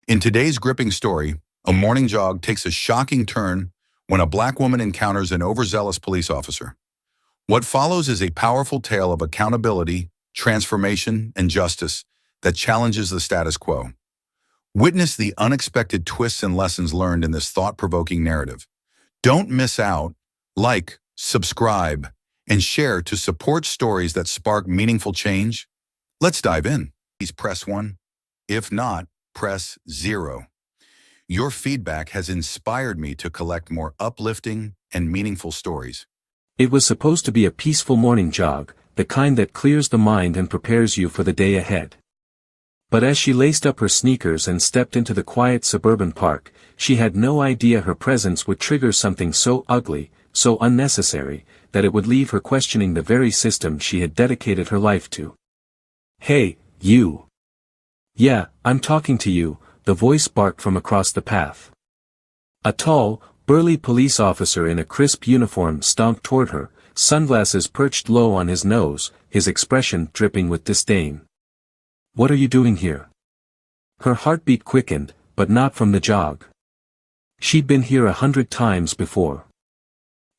In today's gripping story, a morning jog takes a shocking turn when a black woman encounters an overzealous police officer. What follows is a powerful tale of accountability, transformation, and justice that challenges the status quo. Witness the unexpected twists and lessons learned in this thought-provoking narrative. Don't miss out. Like, subscribe, and share to support stories that spark meaningful change. Let's dive in. Please press 1. If not, press 0. Your feedback has inspired me to collect more uplifting and meaningful stories. It was supposed to be a peaceful morning jog, the kind that clears the mind and prepares you for the day ahead. But as she laced up her sneakers and stepped into the quiet suburban park, she had no idea her presence would trigger something so ugly, so unnecessary, that it would leave her questioning the very system she had dedicated her life to. "Hey, you!" "Yeah, I'm talking to you," the voice barked from across the path. A tall, burly police officer in a crisp uniform stomped toward her, sunglasses perched low on his nose, his expression dripping with disdain. "What are you doing here?" Her heartbeat quickened, but not from the jog. She'd been here 100 times before.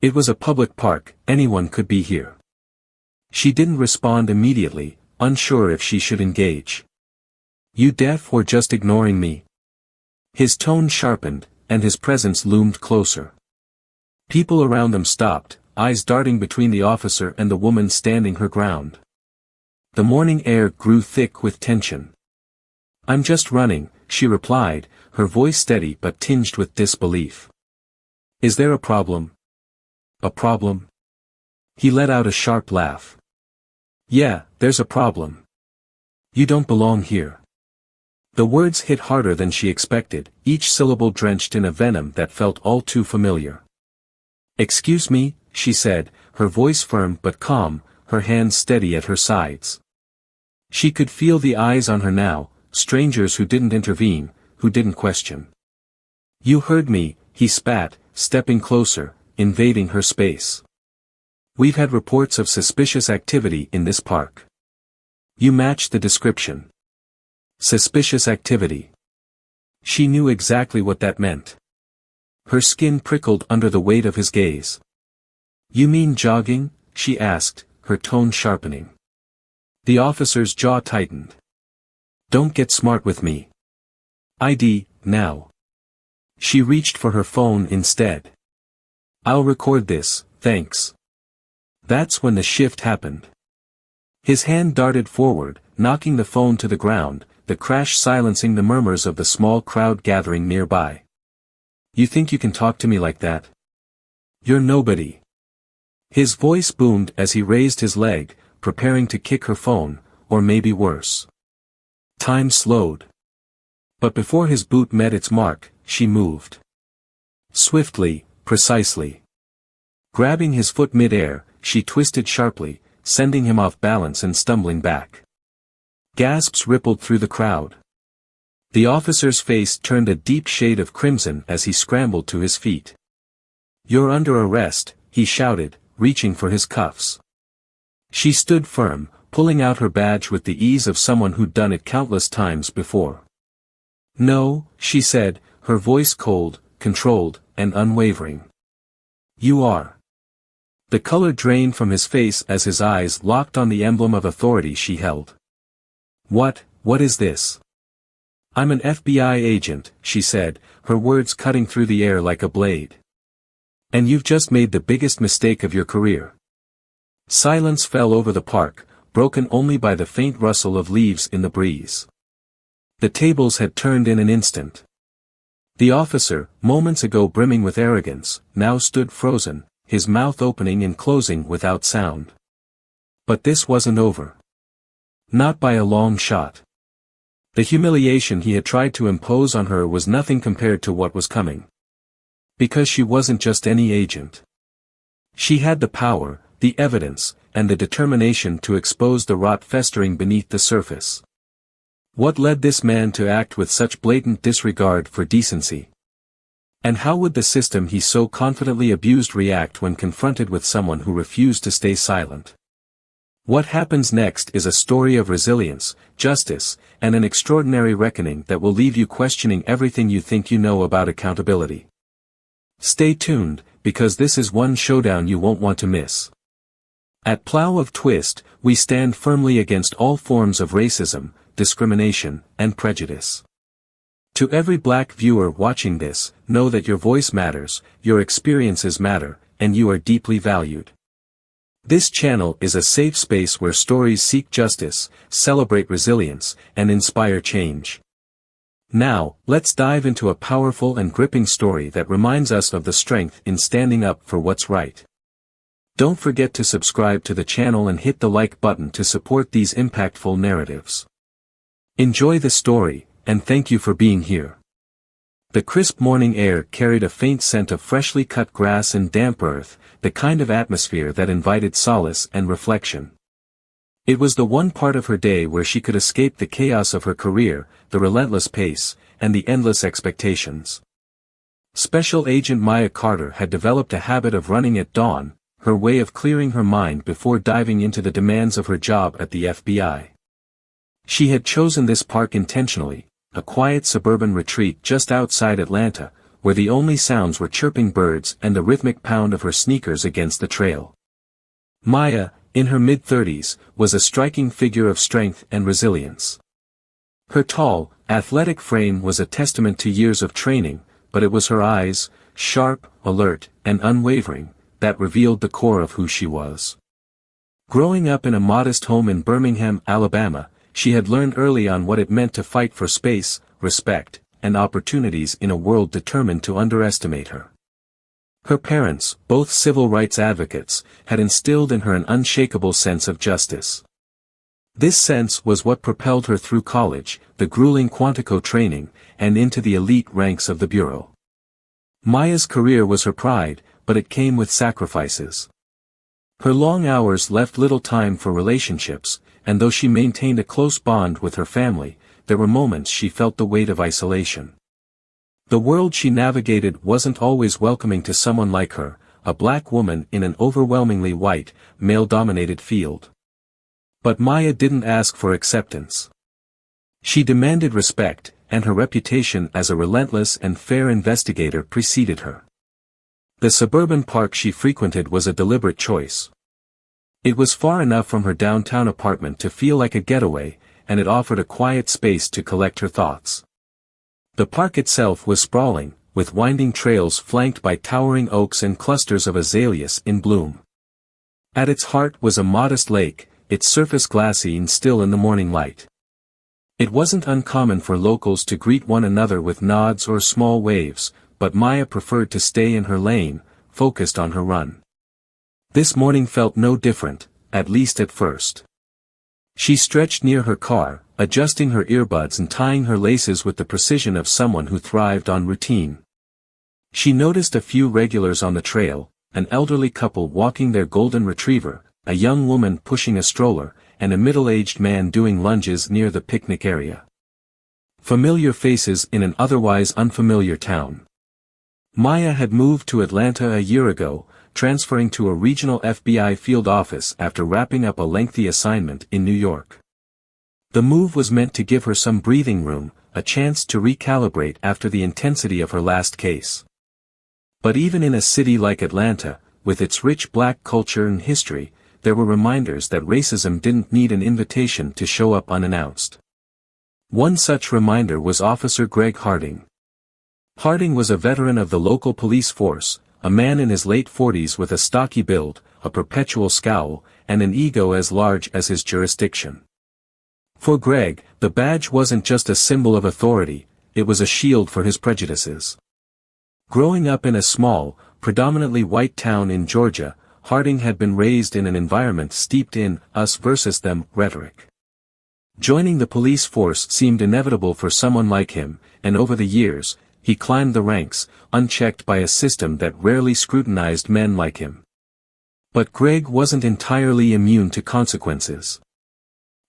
It was a public park, anyone could be here. She didn't respond immediately, unsure if she should engage. "You deaf or just ignoring me?" His tone sharpened, and his presence loomed closer. People around them stopped, eyes darting between the officer and the woman standing her ground. The morning air grew thick with tension. "I'm just running," she replied, her voice steady but tinged with disbelief. "Is there a problem?" "A problem?" He let out a sharp laugh. "Yeah, there's a problem. You don't belong here." The words hit harder than she expected, each syllable drenched in a venom that felt all too familiar. "Excuse me," she said, her voice firm but calm, her hands steady at her sides. She could feel the eyes on her now, strangers who didn't intervene, who didn't question. "You heard me," he spat, stepping closer, invading her space. "We've had reports of suspicious activity in this park. You match the description." Suspicious activity. She knew exactly what that meant. Her skin prickled under the weight of his gaze. "You mean jogging?" she asked, her tone sharpening. The officer's jaw tightened. "Don't get smart with me. ID, now." She reached for her phone instead. "I'll record this, thanks." That's when the shift happened. His hand darted forward, knocking the phone to the ground, the crash silencing the murmurs of the small crowd gathering nearby. "You think you can talk to me like that? You're nobody." His voice boomed as he raised his leg, preparing to kick her phone, or maybe worse. Time slowed. But before his boot met its mark, she moved. Swiftly, precisely. Grabbing his foot mid-air, she twisted sharply, sending him off balance and stumbling back. Gasps rippled through the crowd. The officer's face turned a deep shade of crimson as he scrambled to his feet. "You're under arrest," he shouted, reaching for his cuffs. She stood firm, pulling out her badge with the ease of someone who'd done it countless times before. "No," she said, her voice cold, controlled, and unwavering. "You are." The color drained from his face as his eyes locked on the emblem of authority she held. What is this?" "I'm an FBI agent," she said, her words cutting through the air like a blade. "And you've just made the biggest mistake of your career." Silence fell over the park, broken only by the faint rustle of leaves in the breeze. The tables had turned in an instant. The officer, moments ago brimming with arrogance, now stood frozen, his mouth opening and closing without sound. But this wasn't over. Not by a long shot. The humiliation he had tried to impose on her was nothing compared to what was coming. Because she wasn't just any agent. She had the power, the evidence, and the determination to expose the rot festering beneath the surface. What led this man to act with such blatant disregard for decency? And how would the system he so confidently abused react when confronted with someone who refused to stay silent? What happens next is a story of resilience, justice, and an extraordinary reckoning that will leave you questioning everything you think you know about accountability. Stay tuned, because this is one showdown you won't want to miss. At Plough of Twist, we stand firmly against all forms of racism, discrimination, and prejudice. To every black viewer watching this, know that your voice matters, your experiences matter, and you are deeply valued. This channel is a safe space where stories seek justice, celebrate resilience, and inspire change. Now, let's dive into a powerful and gripping story that reminds us of the strength in standing up for what's right. Don't forget to subscribe to the channel and hit the like button to support these impactful narratives. Enjoy the story, and thank you for being here. The crisp morning air carried a faint scent of freshly cut grass and damp earth, the kind of atmosphere that invited solace and reflection. It was the one part of her day where she could escape the chaos of her career, the relentless pace, and the endless expectations. Special Agent Maya Carter had developed a habit of running at dawn, her way of clearing her mind before diving into the demands of her job at the FBI. She had chosen this park intentionally, a quiet suburban retreat just outside Atlanta, where the only sounds were chirping birds and the rhythmic pound of her sneakers against the trail. Maya, in her mid-30s, was a striking figure of strength and resilience. Her tall, athletic frame was a testament to years of training, but it was her eyes, sharp, alert, and unwavering, that revealed the core of who she was. Growing up in a modest home in Birmingham, Alabama, she had learned early on what it meant to fight for space, respect, and opportunities in a world determined to underestimate her. Her parents, both civil rights advocates, had instilled in her an unshakable sense of justice. This sense was what propelled her through college, the grueling Quantico training, and into the elite ranks of the Bureau. Maya's career was her pride, but it came with sacrifices. Her long hours left little time for relationships, and though she maintained a close bond with her family, there were moments she felt the weight of isolation. The world she navigated wasn't always welcoming to someone like her, a black woman in an overwhelmingly white, male-dominated field. But Maya didn't ask for acceptance. She demanded respect, and her reputation as a relentless and fair investigator preceded her. The suburban park she frequented was a deliberate choice. It was far enough from her downtown apartment to feel like a getaway, and it offered a quiet space to collect her thoughts. The park itself was sprawling, with winding trails flanked by towering oaks and clusters of azaleas in bloom. At its heart was a modest lake, its surface glassy and still in the morning light. It wasn't uncommon for locals to greet one another with nods or small waves, but Maya preferred to stay in her lane, focused on her run. This morning felt no different, at least at first. She stretched near her car, adjusting her earbuds and tying her laces with the precision of someone who thrived on routine. She noticed a few regulars on the trail, an elderly couple walking their golden retriever, a young woman pushing a stroller, and a middle-aged man doing lunges near the picnic area. Familiar faces in an otherwise unfamiliar town. Maya had moved to Atlanta a year ago, transferring to a regional FBI field office after wrapping up a lengthy assignment in New York. The move was meant to give her some breathing room, a chance to recalibrate after the intensity of her last case. But even in a city like Atlanta, with its rich black culture and history, there were reminders that racism didn't need an invitation to show up unannounced. One such reminder was Officer Greg Harding. Harding was a veteran of the local police force, a man in his late 40s with a stocky build, a perpetual scowl, and an ego as large as his jurisdiction. For Greg, the badge wasn't just a symbol of authority, it was a shield for his prejudices. Growing up in a small, predominantly white town in Georgia, Harding had been raised in an environment steeped in us versus them rhetoric. Joining the police force seemed inevitable for someone like him, and over the years, he climbed the ranks, unchecked by a system that rarely scrutinized men like him. But Greg wasn't entirely immune to consequences.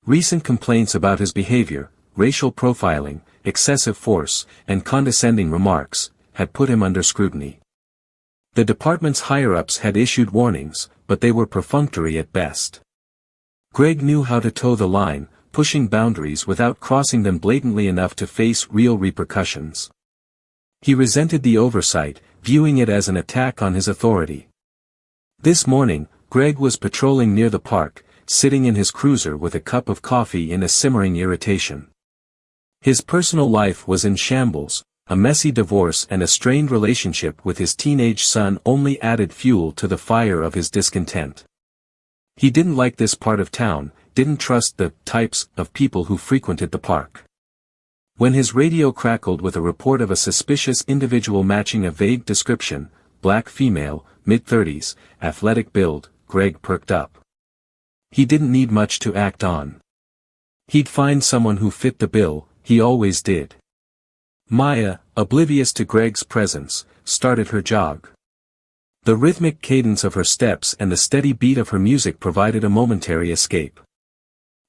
Recent complaints about his behavior, racial profiling, excessive force, and condescending remarks, had put him under scrutiny. The department's higher-ups had issued warnings, but they were perfunctory at best. Greg knew how to toe the line, pushing boundaries without crossing them blatantly enough to face real repercussions. He resented the oversight, viewing it as an attack on his authority. This morning, Greg was patrolling near the park, sitting in his cruiser with a cup of coffee in a simmering irritation. His personal life was in shambles, a messy divorce and a strained relationship with his teenage son only added fuel to the fire of his discontent. He didn't like this part of town, didn't trust the types of people who frequented the park. When his radio crackled with a report of a suspicious individual matching a vague description, black female, mid-30s, athletic build, Greg perked up. He didn't need much to act on. He'd find someone who fit the bill, he always did. Maya, oblivious to Greg's presence, started her jog. The rhythmic cadence of her steps and the steady beat of her music provided a momentary escape.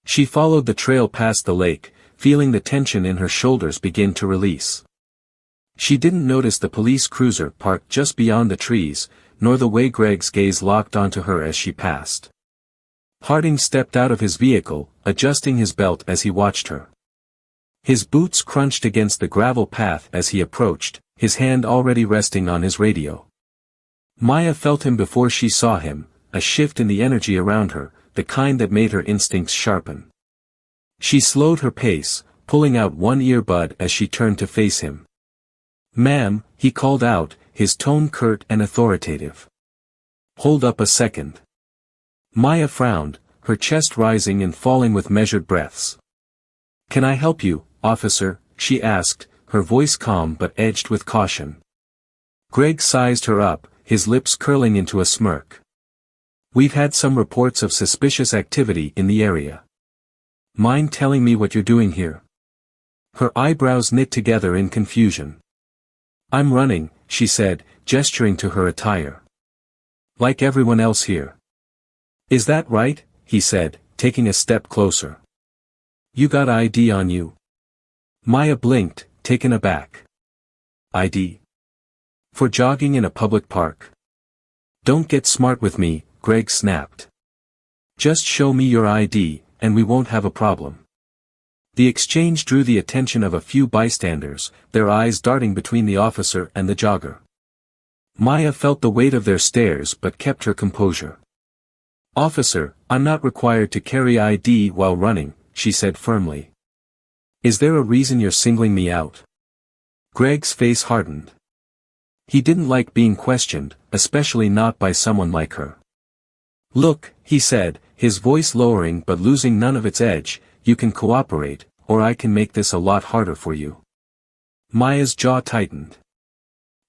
She followed the trail past the lake, feeling the tension in her shoulders begin to release. She didn't notice the police cruiser parked just beyond the trees, nor the way Greg's gaze locked onto her as she passed. Harding stepped out of his vehicle, adjusting his belt as he watched her. His boots crunched against the gravel path as he approached, his hand already resting on his radio. Maya felt him before she saw him, a shift in the energy around her, the kind that made her instincts sharpen. She slowed her pace, pulling out one earbud as she turned to face him. "Ma'am," he called out, his tone curt and authoritative. "Hold up a second." Maya frowned, her chest rising and falling with measured breaths. "Can I help you, officer?" she asked, her voice calm but edged with caution. Greg sized her up, his lips curling into a smirk. "We've had some reports of suspicious activity in the area. Mind telling me what you're doing here?" Her eyebrows knit together in confusion. "I'm running," she said, gesturing to her attire. "Like everyone else here." "Is that right?" he said, taking a step closer. "You got ID on you?" Maya blinked, taken aback. "ID? For jogging in a public park?" "Don't get smart with me," Greg snapped. "Just show me your ID, and we won't have a problem." The exchange drew the attention of a few bystanders, their eyes darting between the officer and the jogger. Maya felt the weight of their stares but kept her composure. "Officer, I'm not required to carry ID while running," she said firmly. "Is there a reason you're singling me out?" Greg's face hardened. He didn't like being questioned, especially not by someone like her. "Look," he said, his voice lowering but losing none of its edge, "you can cooperate, or I can make this a lot harder for you." Maya's jaw tightened.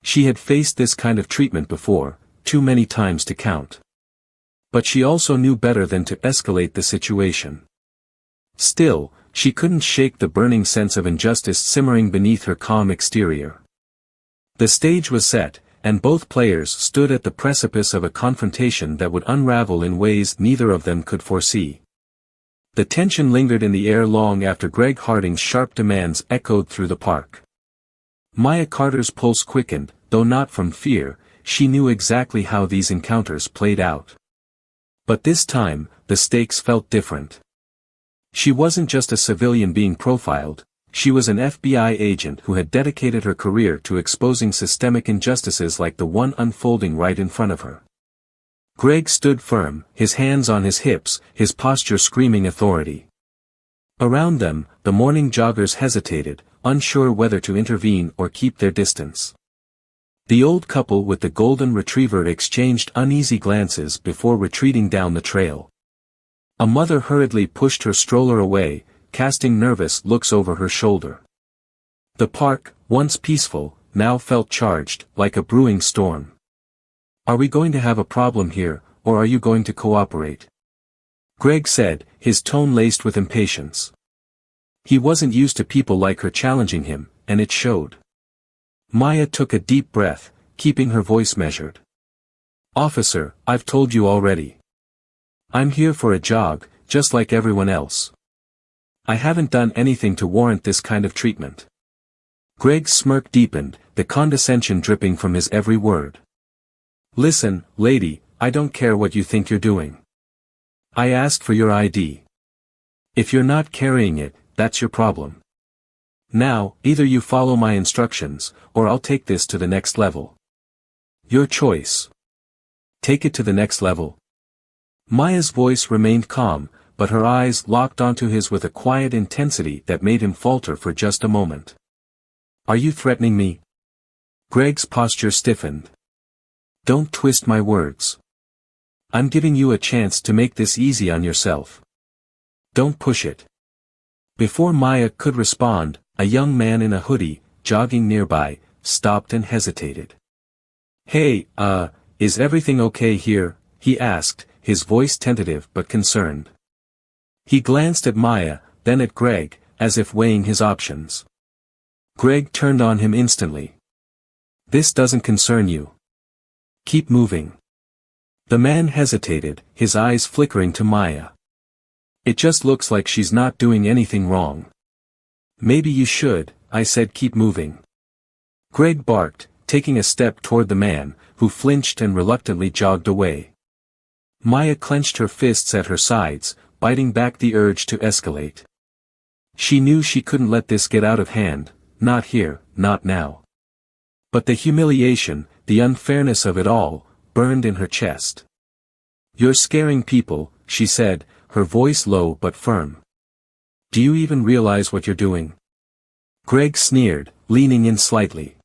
She had faced this kind of treatment before, too many times to count. But she also knew better than to escalate the situation. Still, she couldn't shake the burning sense of injustice simmering beneath her calm exterior. The stage was set, and both players stood at the precipice of a confrontation that would unravel in ways neither of them could foresee. The tension lingered in the air long after Greg Harding's sharp demands echoed through the park. Maya Carter's pulse quickened, though not from fear, she knew exactly how these encounters played out. But this time, the stakes felt different. She wasn't just a civilian being profiled, she was an FBI agent who had dedicated her career to exposing systemic injustices like the one unfolding right in front of her. Greg stood firm, his hands on his hips, his posture screaming authority. Around them, the morning joggers hesitated, unsure whether to intervene or keep their distance. The old couple with the golden retriever exchanged uneasy glances before retreating down the trail. A mother hurriedly pushed her stroller away, casting nervous looks over her shoulder. The park, once peaceful, now felt charged, like a brewing storm. "Are we going to have a problem here, or are you going to cooperate?" Greg said, his tone laced with impatience. He wasn't used to people like her challenging him, and it showed. Maya took a deep breath, keeping her voice measured. "Officer, I've told you already. I'm here for a jog, just like everyone else. I haven't done anything to warrant this kind of treatment." Greg's smirk deepened, the condescension dripping from his every word. "Listen, lady, I don't care what you think you're doing. I asked for your ID. If you're not carrying it, that's your problem. Now, either you follow my instructions, or I'll take this to the next level. Your choice. Take it to the next level. Maya's voice remained calm, but her eyes locked onto his with a quiet intensity that made him falter for just a moment. Are you threatening me? Greg's posture stiffened. Don't twist my words. I'm giving you a chance to make this easy on yourself. Don't push it. Before Maya could respond, a young man in a hoodie, jogging nearby, stopped and hesitated. Hey, is everything okay here? He asked, his voice tentative but concerned. He glanced at Maya, then at Greg, as if weighing his options. Greg turned on him instantly. This doesn't concern you. Keep moving. The man hesitated, his eyes flickering to Maya. It just looks like she's not doing anything wrong. Maybe you should, I said, keep moving. Greg barked, taking a step toward the man, who flinched and reluctantly jogged away. Maya clenched her fists at her sides, biting back the urge to escalate. She knew she couldn't let this get out of hand, not here, not now. But the humiliation, the unfairness of it all, burned in her chest. You're scaring people, she said, her voice low but firm. Do you even realize what you're doing? Greg sneered, leaning in slightly.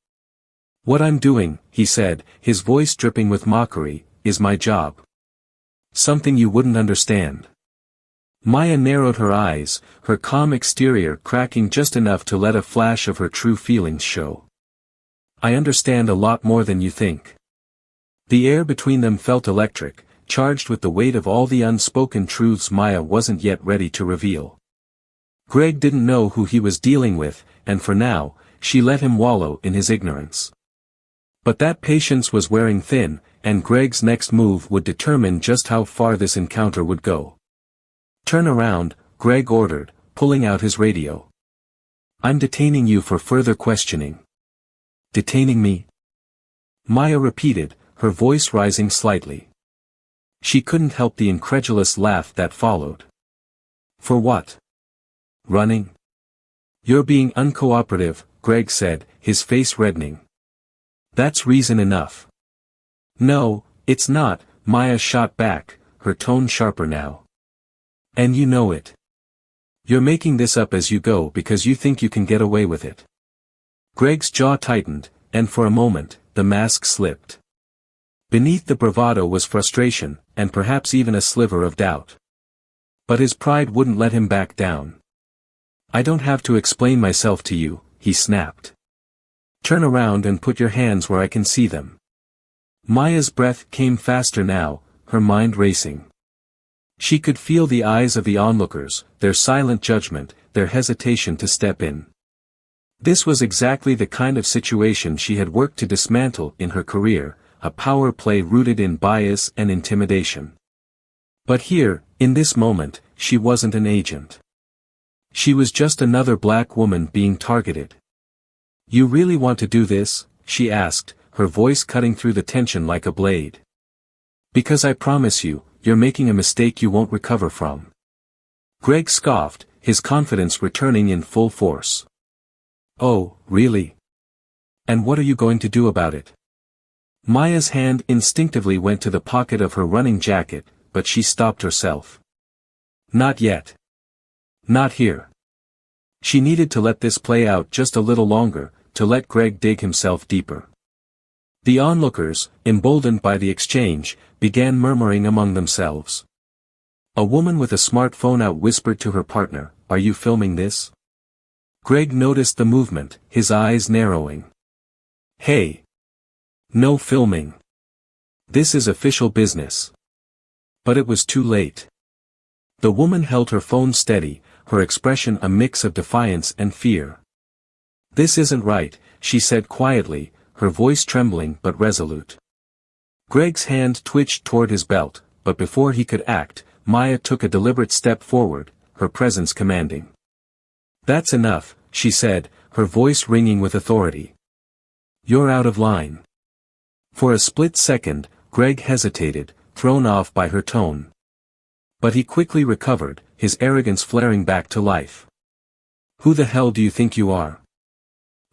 What I'm doing, he said, his voice dripping with mockery, is my job. Something you wouldn't understand. Maya narrowed her eyes, her calm exterior cracking just enough to let a flash of her true feelings show. I understand a lot more than you think. The air between them felt electric, charged with the weight of all the unspoken truths Maya wasn't yet ready to reveal. Greg didn't know who he was dealing with, and for now, she let him wallow in his ignorance. But that patience was wearing thin, and Greg's next move would determine just how far this encounter would go. Turn around, Greg ordered, pulling out his radio. I'm detaining you for further questioning. Detaining me? Maya repeated, her voice rising slightly. She couldn't help the incredulous laugh that followed. For what? Running? You're being uncooperative, Greg said, his face reddening. That's reason enough. No, it's not, Maya shot back, her tone sharper now. And you know it. You're making this up as you go because you think you can get away with it. Greg's jaw tightened, and for a moment, the mask slipped. Beneath the bravado was frustration, and perhaps even a sliver of doubt. But his pride wouldn't let him back down. I don't have to explain myself to you, he snapped. Turn around and put your hands where I can see them. Maya's breath came faster now, her mind racing. She could feel the eyes of the onlookers, their silent judgment, their hesitation to step in. This was exactly the kind of situation she had worked to dismantle in her career, a power play rooted in bias and intimidation. But here, in this moment, she wasn't an agent. She was just another black woman being targeted. You really want to do this? She asked, her voice cutting through the tension like a blade. Because I promise you, you're making a mistake you won't recover from. Greg scoffed, his confidence returning in full force. Oh, really? And what are you going to do about it? Maya's hand instinctively went to the pocket of her running jacket, but she stopped herself. Not yet. Not here. She needed to let this play out just a little longer, to let Greg dig himself deeper. The onlookers, emboldened by the exchange, began murmuring among themselves. A woman with a smartphone out whispered to her partner, "Are you filming this?" Greg noticed the movement, his eyes narrowing. Hey! No filming. This is official business. But it was too late. The woman held her phone steady, her expression a mix of defiance and fear. This isn't right, she said quietly, her voice trembling but resolute. Greg's hand twitched toward his belt, but before he could act, Maya took a deliberate step forward, her presence commanding. That's enough, she said, her voice ringing with authority. You're out of line. For a split second, Greg hesitated, thrown off by her tone. But he quickly recovered, his arrogance flaring back to life. "Who the hell do you think you are?"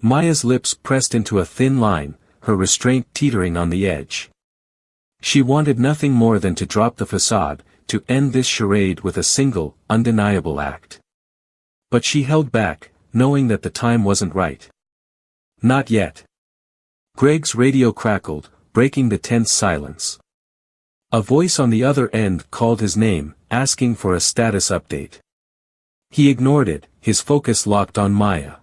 Maya's lips pressed into a thin line, her restraint teetering on the edge. She wanted nothing more than to drop the facade, to end this charade with a single, undeniable act. But she held back, knowing that the time wasn't right. Not yet. Greg's radio crackled, breaking the tense silence. A voice on the other end called his name, asking for a status update. He ignored it, his focus locked on Maya.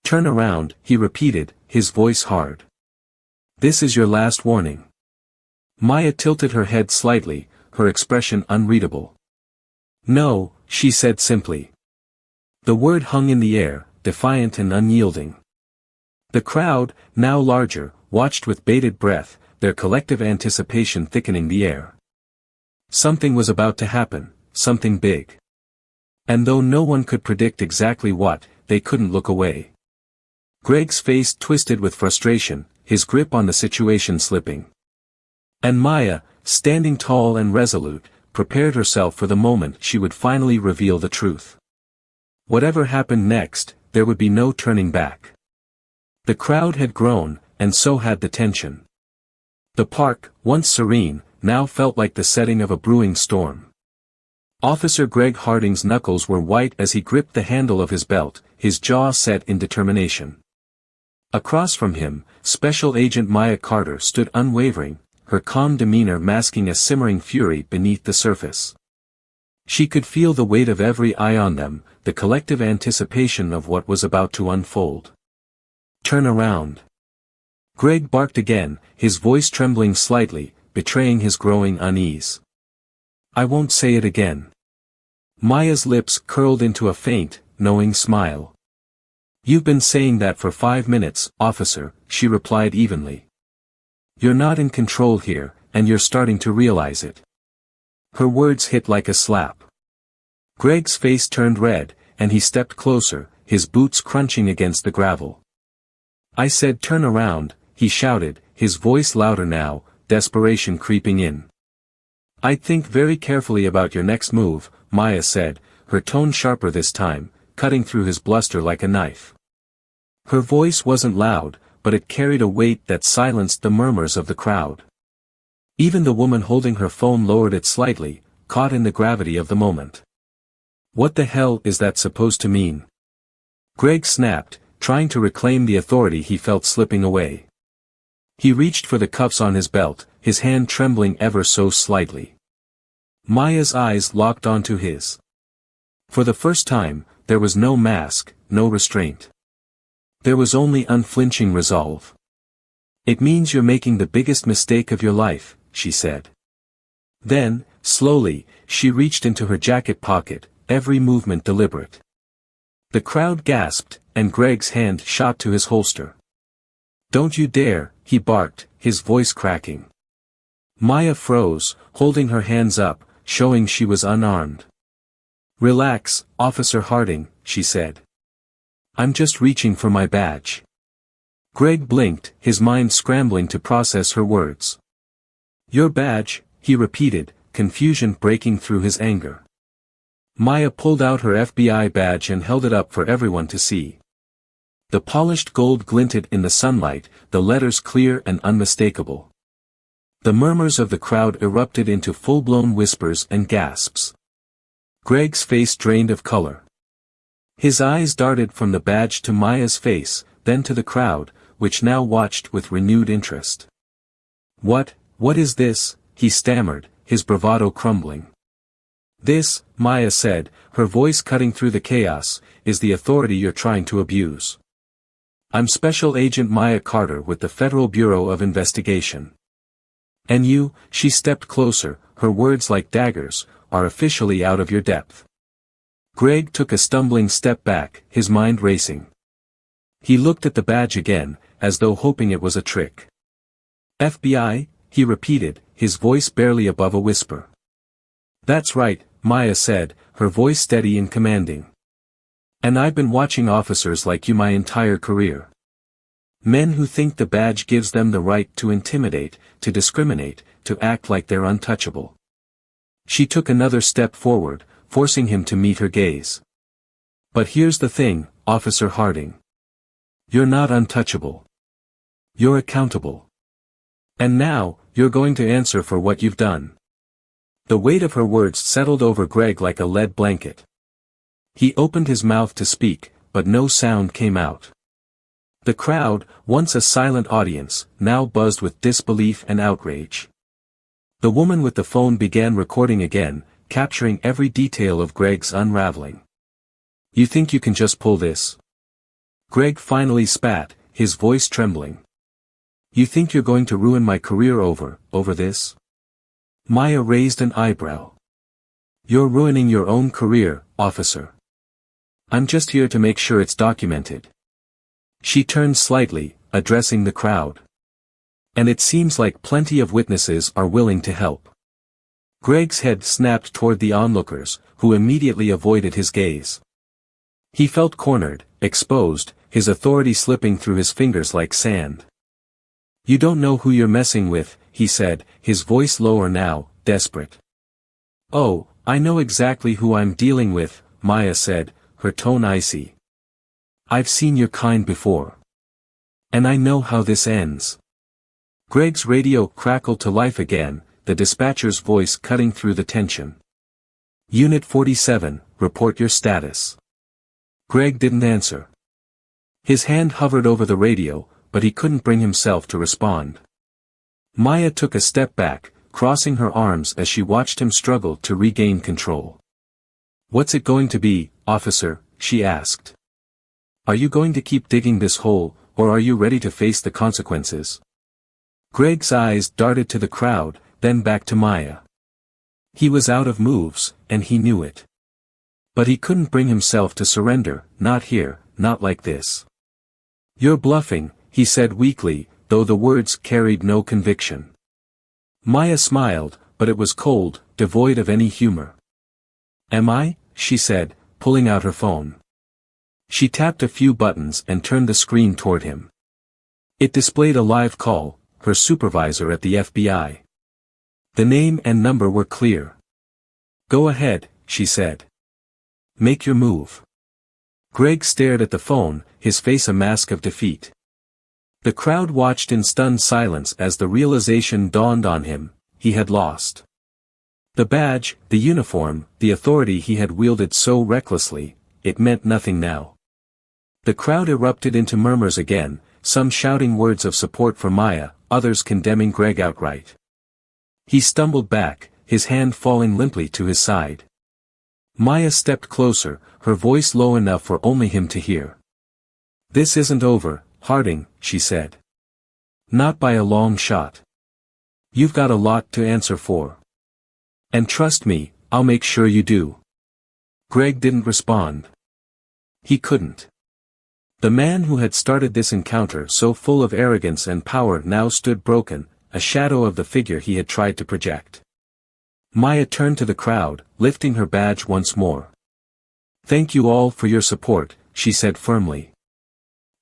"Turn around," he repeated, his voice hard. "This is your last warning." Maya tilted her head slightly, her expression unreadable. "No," she said simply. The word hung in the air, defiant and unyielding. The crowd, now larger, watched with bated breath, their collective anticipation thickening the air. Something was about to happen, something big. And though no one could predict exactly what, they couldn't look away. Greg's face twisted with frustration, his grip on the situation slipping. And Maya, standing tall and resolute, prepared herself for the moment she would finally reveal the truth. Whatever happened next, there would be no turning back. The crowd had grown, and so had the tension. The park, once serene, now felt like the setting of a brewing storm. Officer Greg Harding's knuckles were white as he gripped the handle of his belt, his jaw set in determination. Across from him, Special Agent Maya Carter stood unwavering, her calm demeanor masking a simmering fury beneath the surface. She could feel the weight of every eye on them, the collective anticipation of what was about to unfold. "Turn around." Greg barked again, his voice trembling slightly, betraying his growing unease. "I won't say it again." Maya's lips curled into a faint, knowing smile. "You've been saying that for 5 minutes, officer," she replied evenly. "You're not in control here, and you're starting to realize it." Her words hit like a slap. Greg's face turned red, and he stepped closer, his boots crunching against the gravel. "I said turn around," he shouted, his voice louder now, desperation creeping in. "I'd think very carefully about your next move," Maya said, her tone sharper this time, cutting through his bluster like a knife. Her voice wasn't loud, but it carried a weight that silenced the murmurs of the crowd. Even the woman holding her phone lowered it slightly, caught in the gravity of the moment. "What the hell is that supposed to mean?" Greg snapped, trying to reclaim the authority he felt slipping away. He reached for the cuffs on his belt, his hand trembling ever so slightly. Maya's eyes locked onto his. For the first time, there was no mask, no restraint. There was only unflinching resolve. "It means you're making the biggest mistake of your life," she said. Then, slowly, she reached into her jacket pocket, every movement deliberate. The crowd gasped, and Greg's hand shot to his holster. "Don't you dare," he barked, his voice cracking. Maya froze, holding her hands up, showing she was unarmed. "Relax, Officer Harding," she said. "I'm just reaching for my badge." Greg blinked, his mind scrambling to process her words. "Your badge," he repeated, confusion breaking through his anger. Maya pulled out her FBI badge and held it up for everyone to see. The polished gold glinted in the sunlight, the letters clear and unmistakable. The murmurs of the crowd erupted into full-blown whispers and gasps. Greg's face drained of color. His eyes darted from the badge to Maya's face, then to the crowd, which now watched with renewed interest. What is this?" he stammered, his bravado crumbling. "This," Maya said, her voice cutting through the chaos, "is the authority you're trying to abuse. I'm Special Agent Maya Carter with the Federal Bureau of Investigation. And you," she stepped closer, her words like daggers, "are officially out of your depth." Greg took a stumbling step back, his mind racing. He looked at the badge again, as though hoping it was a trick. "FBI?" he repeated, his voice barely above a whisper. "That's right," Maya said, her voice steady and commanding. "And I've been watching officers like you my entire career. Men who think the badge gives them the right to intimidate, to discriminate, to act like they're untouchable. She took another step forward, forcing him to meet her gaze. But here's the thing, Officer Harding. You're not untouchable. You're accountable. And now, you're going to answer for what you've done. The weight of her words settled over Greg like a lead blanket. He opened his mouth to speak, but no sound came out. The crowd, once a silent audience, now buzzed with disbelief and outrage. The woman with the phone began recording again, capturing every detail of Greg's unraveling. You think you can just pull this? Greg finally spat, his voice trembling. You think you're going to ruin my career over this? Maya raised an eyebrow. You're ruining your own career, officer. I'm just here to make sure it's documented. She turned slightly, addressing the crowd. And it seems like plenty of witnesses are willing to help. Greg's head snapped toward the onlookers, who immediately avoided his gaze. He felt cornered, exposed, his authority slipping through his fingers like sand. You don't know who you're messing with, he said, his voice lower now, desperate. Oh, I know exactly who I'm dealing with, Maya said, her tone icy. I've seen your kind before. And I know how this ends. Greg's radio crackled to life again, the dispatcher's voice cutting through the tension. Unit 47, report your status. Greg didn't answer. His hand hovered over the radio, but he couldn't bring himself to respond. Maya took a step back, crossing her arms as she watched him struggle to regain control. What's it going to be, officer? She asked. Are you going to keep digging this hole, or are you ready to face the consequences? Greg's eyes darted to the crowd, then back to Maya. He was out of moves, and he knew it. But he couldn't bring himself to surrender, not here, not like this. You're bluffing, he said weakly, though the words carried no conviction. Maya smiled, but it was cold, devoid of any humor. Am I? She said, pulling out her phone. She tapped a few buttons and turned the screen toward him. It displayed a live call, her supervisor at the FBI. The name and number were clear. Go ahead, she said. Make your move. Greg stared at the phone, his face a mask of defeat. The crowd watched in stunned silence as the realization dawned on him, he had lost. The badge, the uniform, the authority he had wielded so recklessly, it meant nothing now. The crowd erupted into murmurs again, some shouting words of support for Maya, others condemning Greg outright. He stumbled back, his hand falling limply to his side. Maya stepped closer, her voice low enough for only him to hear. This isn't over, Harding, she said. Not by a long shot. You've got a lot to answer for. And trust me, I'll make sure you do. Greg didn't respond. He couldn't. The man who had started this encounter so full of arrogance and power now stood broken, a shadow of the figure he had tried to project. Maya turned to the crowd, lifting her badge once more. Thank you all for your support, she said firmly.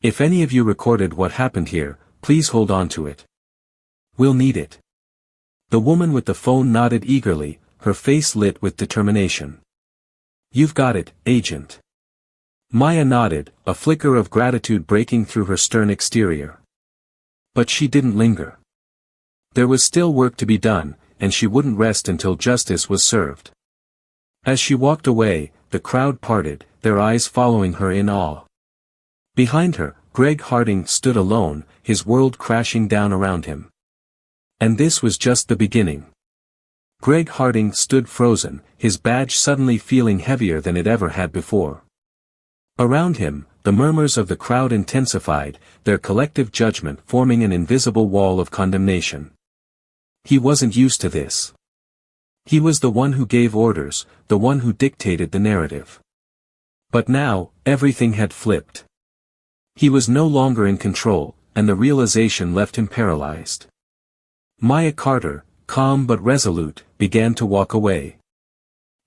If any of you recorded what happened here, please hold on to it. We'll need it. The woman with the phone nodded eagerly, her face lit with determination. You've got it, Agent. Maya nodded, a flicker of gratitude breaking through her stern exterior. But she didn't linger. There was still work to be done, and she wouldn't rest until justice was served. As she walked away, the crowd parted, their eyes following her in awe. Behind her, Greg Harding stood alone, his world crashing down around him. And this was just the beginning. Greg Harding stood frozen, his badge suddenly feeling heavier than it ever had before. Around him, the murmurs of the crowd intensified, their collective judgment forming an invisible wall of condemnation. He wasn't used to this. He was the one who gave orders, the one who dictated the narrative. But now, everything had flipped. He was no longer in control, and the realization left him paralyzed. Maya Carter, calm but resolute, began to walk away.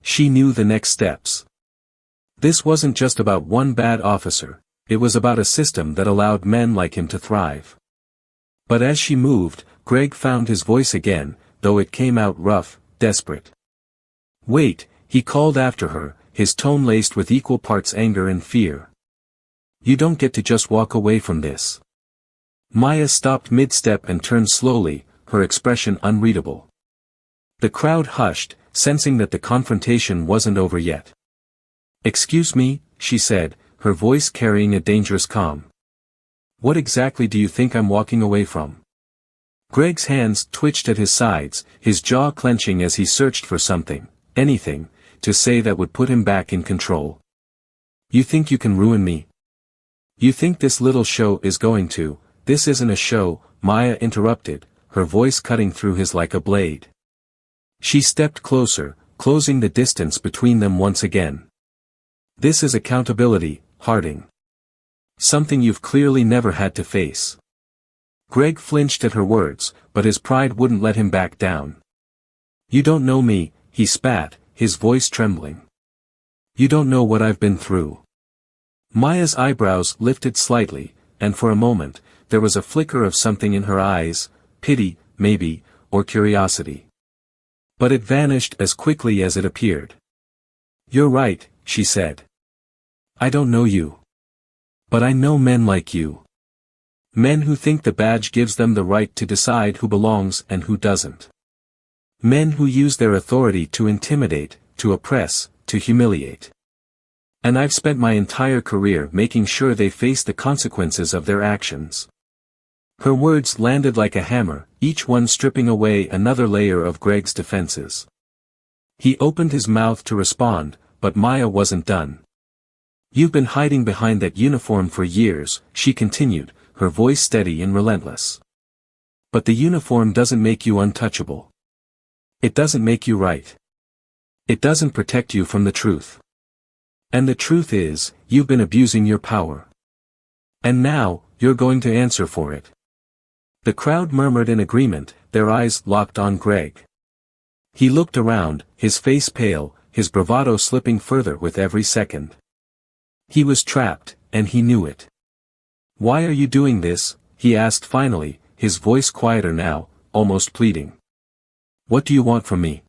She knew the next steps. This wasn't just about one bad officer, it was about a system that allowed men like him to thrive. But as she moved, Greg found his voice again, though it came out rough, desperate. Wait, he called after her, his tone laced with equal parts anger and fear. You don't get to just walk away from this. Maya stopped mid-step and turned slowly, her expression unreadable. The crowd hushed, sensing that the confrontation wasn't over yet. Excuse me, she said, her voice carrying a dangerous calm. What exactly do you think I'm walking away from? Greg's hands twitched at his sides, his jaw clenching as he searched for something, anything, to say that would put him back in control. You think you can ruin me? You think this little show is going to? This isn't a show, Maya interrupted, her voice cutting through his like a blade. She stepped closer, closing the distance between them once again. This is accountability, Harding. Something you've clearly never had to face. Greg flinched at her words, but his pride wouldn't let him back down. You don't know me, he spat, his voice trembling. You don't know what I've been through. Maya's eyebrows lifted slightly, and for a moment, there was a flicker of something in her eyes, pity, maybe, or curiosity. But it vanished as quickly as it appeared. You're right, she said. I don't know you. But I know men like you. Men who think the badge gives them the right to decide who belongs and who doesn't. Men who use their authority to intimidate, to oppress, to humiliate. And I've spent my entire career making sure they face the consequences of their actions. Her words landed like a hammer, each one stripping away another layer of Greg's defenses. He opened his mouth to respond, but Maya wasn't done. You've been hiding behind that uniform for years, she continued, her voice steady and relentless. But the uniform doesn't make you untouchable. It doesn't make you right. It doesn't protect you from the truth. And the truth is, you've been abusing your power. And now, you're going to answer for it. The crowd murmured in agreement, their eyes locked on Greg. He looked around, his face pale, his bravado slipping further with every second. He was trapped, and he knew it. Why are you doing this? He asked finally, his voice quieter now, almost pleading. What do you want from me?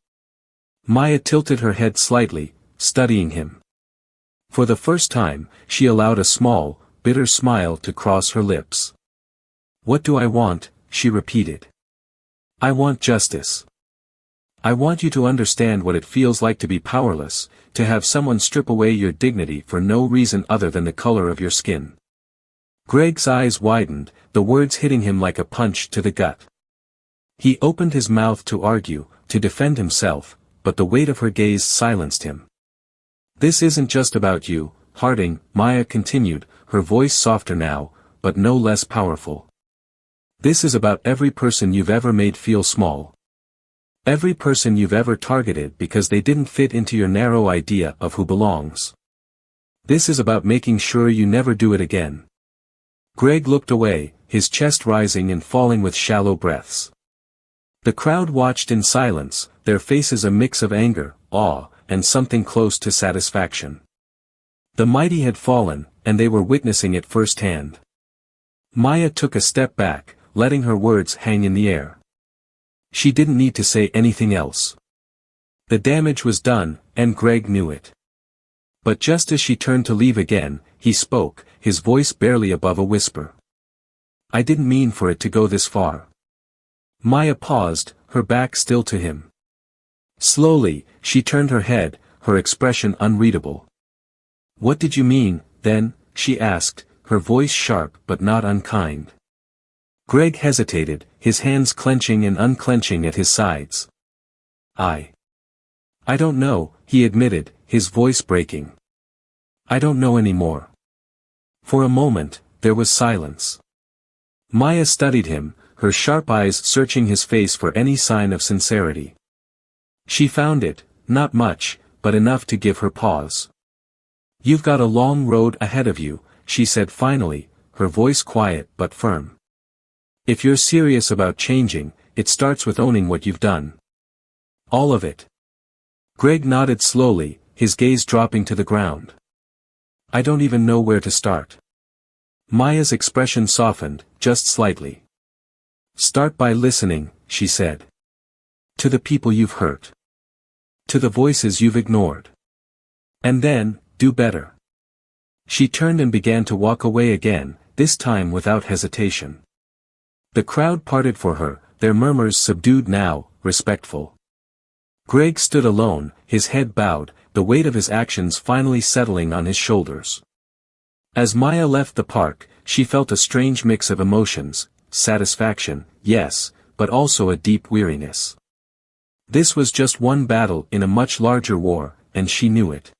Maya tilted her head slightly, studying him. For the first time, she allowed a small, bitter smile to cross her lips. What do I want? She repeated. I want justice. I want you to understand what it feels like to be powerless, to have someone strip away your dignity for no reason other than the color of your skin. Greg's eyes widened, the words hitting him like a punch to the gut. He opened his mouth to argue, to defend himself, but the weight of her gaze silenced him. This isn't just about you, Harding, Maya continued, her voice softer now, but no less powerful. This is about every person you've ever made feel small. Every person you've ever targeted because they didn't fit into your narrow idea of who belongs. This is about making sure you never do it again. Greg looked away, his chest rising and falling with shallow breaths. The crowd watched in silence, their faces a mix of anger, awe, and something close to satisfaction. The mighty had fallen, and they were witnessing it firsthand. Maya took a step back, letting her words hang in the air. She didn't need to say anything else. The damage was done, and Greg knew it. But just as she turned to leave again, he spoke, his voice barely above a whisper. I didn't mean for it to go this far. Maya paused, her back still to him. Slowly, she turned her head, her expression unreadable. What did you mean, then? She asked, her voice sharp but not unkind. Greg hesitated, his hands clenching and unclenching at his sides. I don't know, he admitted, his voice breaking. I don't know anymore. For a moment, there was silence. Maya studied him, her sharp eyes searching his face for any sign of sincerity. She found it, not much, but enough to give her pause. You've got a long road ahead of you, she said finally, her voice quiet but firm. If you're serious about changing, it starts with owning what you've done. All of it. Greg nodded slowly, his gaze dropping to the ground. I don't even know where to start. Maya's expression softened, just slightly. Start by listening, she said. To the people you've hurt. To the voices you've ignored. And then, do better. She turned and began to walk away again, this time without hesitation. The crowd parted for her, their murmurs subdued now, respectful. Greg stood alone, his head bowed, the weight of his actions finally settling on his shoulders. As Maya left the park, she felt a strange mix of emotions, satisfaction, yes, but also a deep weariness. This was just one battle in a much larger war, and she knew it.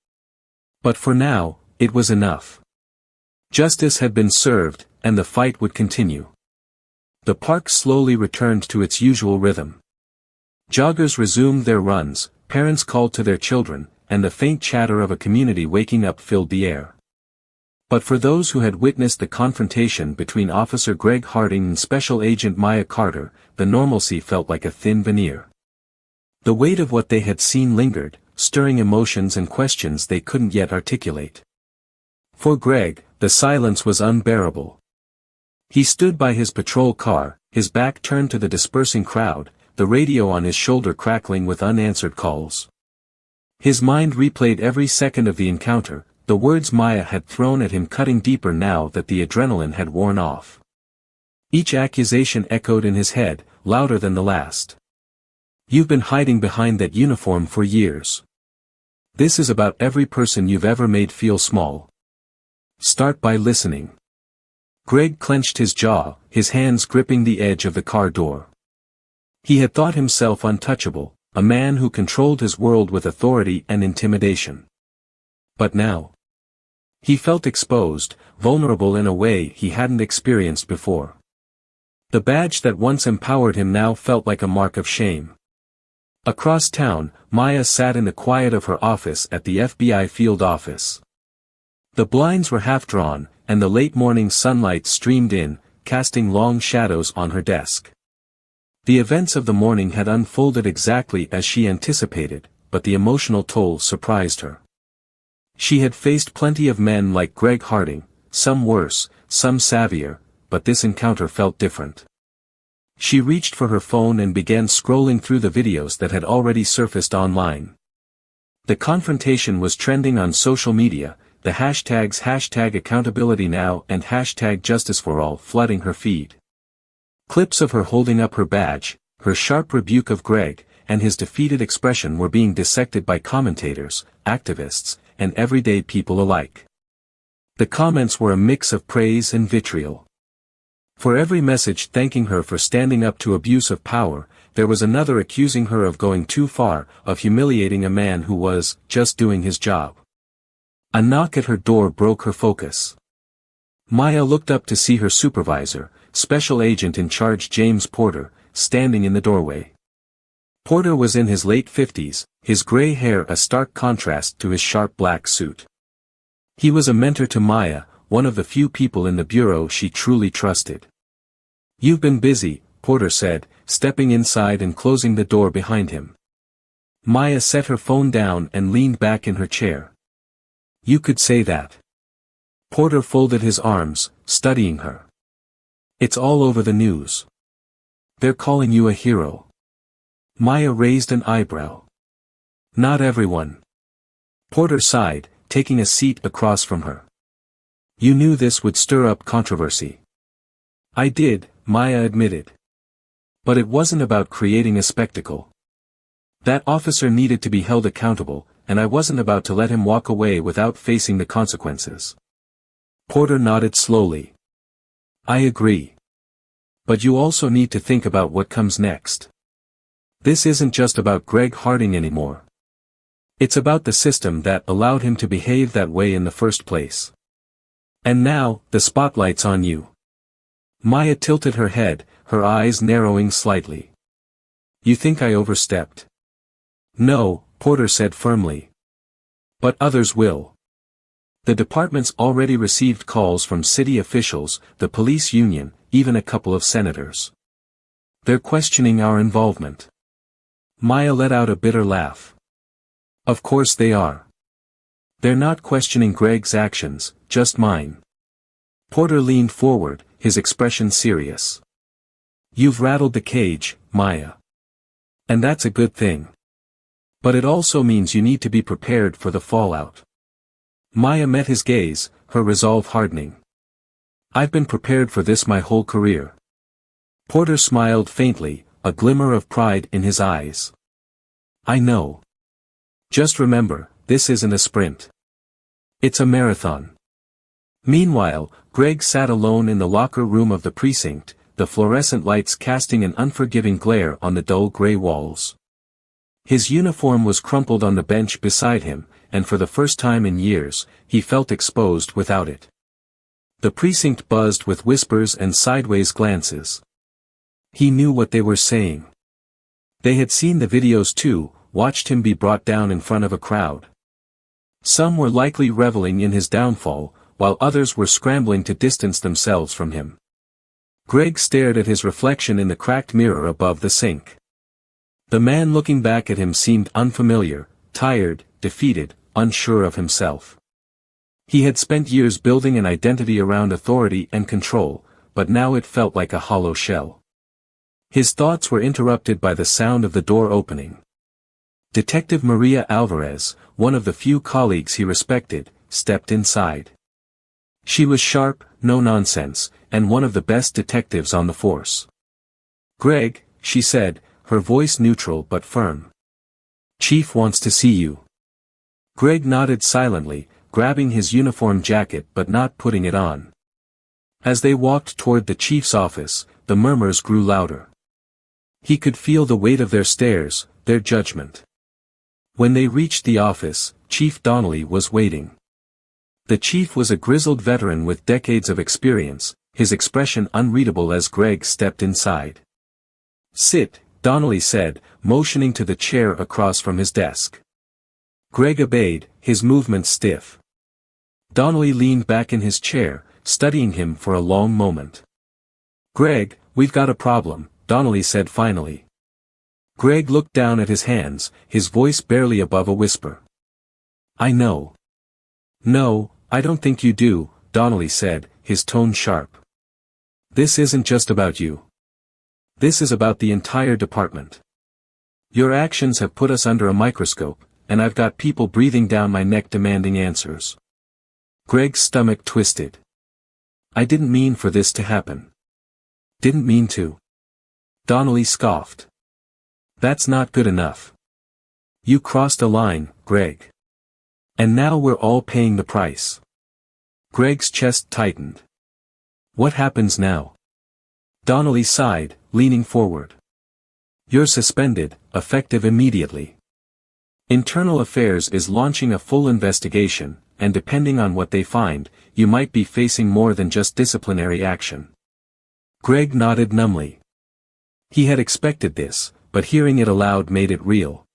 But for now, it was enough. Justice had been served, and the fight would continue. The park slowly returned to its usual rhythm. Joggers resumed their runs, parents called to their children, and the faint chatter of a community waking up filled the air. But for those who had witnessed the confrontation between Officer Greg Harding and Special Agent Maya Carter, the normalcy felt like a thin veneer. The weight of what they had seen lingered, stirring emotions and questions they couldn't yet articulate. For Greg, the silence was unbearable. He stood by his patrol car, his back turned to the dispersing crowd, the radio on his shoulder crackling with unanswered calls. His mind replayed every second of the encounter, the words Maya had thrown at him cutting deeper now that the adrenaline had worn off. Each accusation echoed in his head, louder than the last. You've been hiding behind that uniform for years. This is about every person you've ever made feel small. Start by listening. Greg clenched his jaw, his hands gripping the edge of the car door. He had thought himself untouchable, a man who controlled his world with authority and intimidation. But now, he felt exposed, vulnerable in a way he hadn't experienced before. The badge that once empowered him now felt like a mark of shame. Across town, Maya sat in the quiet of her office at the FBI field office. The blinds were half drawn, and the late morning sunlight streamed in, casting long shadows on her desk. The events of the morning had unfolded exactly as she anticipated, but the emotional toll surprised her. She had faced plenty of men like Greg Harding, some worse, some savvier, but this encounter felt different. She reached for her phone and began scrolling through the videos that had already surfaced online. The confrontation was trending on social media, the hashtags #AccountabilityNow and #JusticeForAll flooding her feed. Clips of her holding up her badge, her sharp rebuke of Greg, and his defeated expression were being dissected by commentators, activists, and everyday people alike. The comments were a mix of praise and vitriol. For every message thanking her for standing up to abuse of power, there was another accusing her of going too far, of humiliating a man who was just doing his job. A knock at her door broke her focus. Maya looked up to see her supervisor, Special Agent in Charge James Porter, standing in the doorway. Porter was in his late 50s, his gray hair a stark contrast to his sharp black suit. He was a mentor to Maya, one of the few people in the bureau she truly trusted. "You've been busy," Porter said, stepping inside and closing the door behind him. Maya set her phone down and leaned back in her chair. "You could say that." Porter folded his arms, studying her. "It's all over the news. They're calling you a hero." Maya raised an eyebrow. "Not everyone." Porter sighed, taking a seat across from her. "You knew this would stir up controversy." "I did," Maya admitted. "But it wasn't about creating a spectacle. That officer needed to be held accountable, and I wasn't about to let him walk away without facing the consequences." Porter nodded slowly. "I agree. But you also need to think about what comes next. This isn't just about Greg Harding anymore. It's about the system that allowed him to behave that way in the first place. And now, the spotlight's on you." Maya tilted her head, her eyes narrowing slightly. "You think I overstepped?" "No," Porter said firmly. "But others will. The department's already received calls from city officials, the police union, even a couple of senators. They're questioning our involvement." Maya let out a bitter laugh. "Of course they are. They're not questioning Greg's actions, just mine." Porter leaned forward, his expression serious. "You've rattled the cage, Maya. And that's a good thing. But it also means you need to be prepared for the fallout. Maya met his gaze, her resolve hardening. I've been prepared for this my whole career. Porter smiled faintly, a glimmer of pride in his eyes. I know. Just remember, this isn't a sprint. It's a marathon. Meanwhile, Greg sat alone in the locker room of the precinct, the fluorescent lights casting an unforgiving glare on the dull gray walls. His uniform was crumpled on the bench beside him, and for the first time in years, he felt exposed without it. The precinct buzzed with whispers and sideways glances. He knew what they were saying. They had seen the videos too, watched him be brought down in front of a crowd. Some were likely reveling in his downfall, while others were scrambling to distance themselves from him. Greg stared at his reflection in the cracked mirror above the sink. The man looking back at him seemed unfamiliar, tired, defeated, unsure of himself. He had spent years building an identity around authority and control, but now it felt like a hollow shell. His thoughts were interrupted by the sound of the door opening. Detective Maria Alvarez, one of the few colleagues he respected, stepped inside. She was sharp, no nonsense, and one of the best detectives on the force. Greg, she said, her voice neutral but firm. Chief wants to see you. Greg nodded silently, grabbing his uniform jacket but not putting it on. As they walked toward the chief's office, the murmurs grew louder. He could feel the weight of their stares, their judgment. When they reached the office, Chief Donnelly was waiting. The chief was a grizzled veteran with decades of experience, his expression unreadable as Greg stepped inside. Sit, Donnelly said, motioning to the chair across from his desk. Greg obeyed, his movements stiff. Donnelly leaned back in his chair, studying him for a long moment. Greg, we've got a problem, Donnelly said finally. Greg looked down at his hands, his voice barely above a whisper. I know. No, I don't think you do, Donnelly said, his tone sharp. This isn't just about you. This is about the entire department. Your actions have put us under a microscope, and I've got people breathing down my neck demanding answers. Greg's stomach twisted. I didn't mean for this to happen. Didn't mean to. Donnelly scoffed. That's not good enough. You crossed a line, Greg. And now we're all paying the price. Greg's chest tightened. What happens now? Donnelly sighed, leaning forward. You're suspended, effective immediately. Internal Affairs is launching a full investigation, and depending on what they find, you might be facing more than just disciplinary action. Greg nodded numbly. He had expected this, but hearing it aloud made it real.